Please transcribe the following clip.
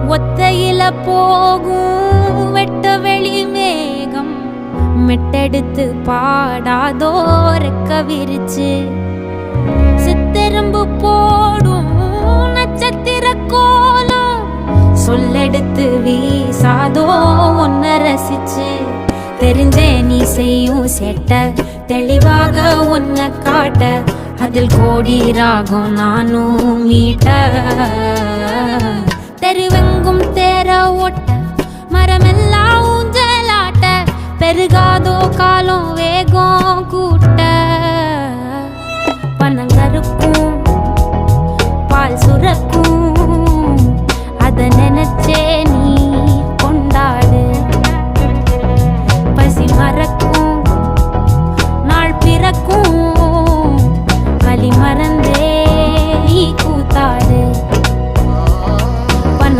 ஒத்தையில போகும் வெட்ட வெளி மேகம் மெட்டெடுத்து பாடாதோ ரெக்க விரிச்சு சித்தெரும்பு போடும் நட்சத்திர கோலம் சொல்லெடுத்து வீசாதோ ஒன்ன ரசிச்சு தெரிஞ்சே நீ செய்யும் செட்ட தெளிவாக உன்னை காட்ட அதில் கோடி ராகம் நானும் மீட்ட தெருவெங்கும் தேர ஓட்ட மரமெல்லாம் ஊஞ்சலாட்ட பெருகாதோ காலம் வேகம் கூட்ட பனங்கருக்கும் பால் சுரக்கும் அத நினைச்சே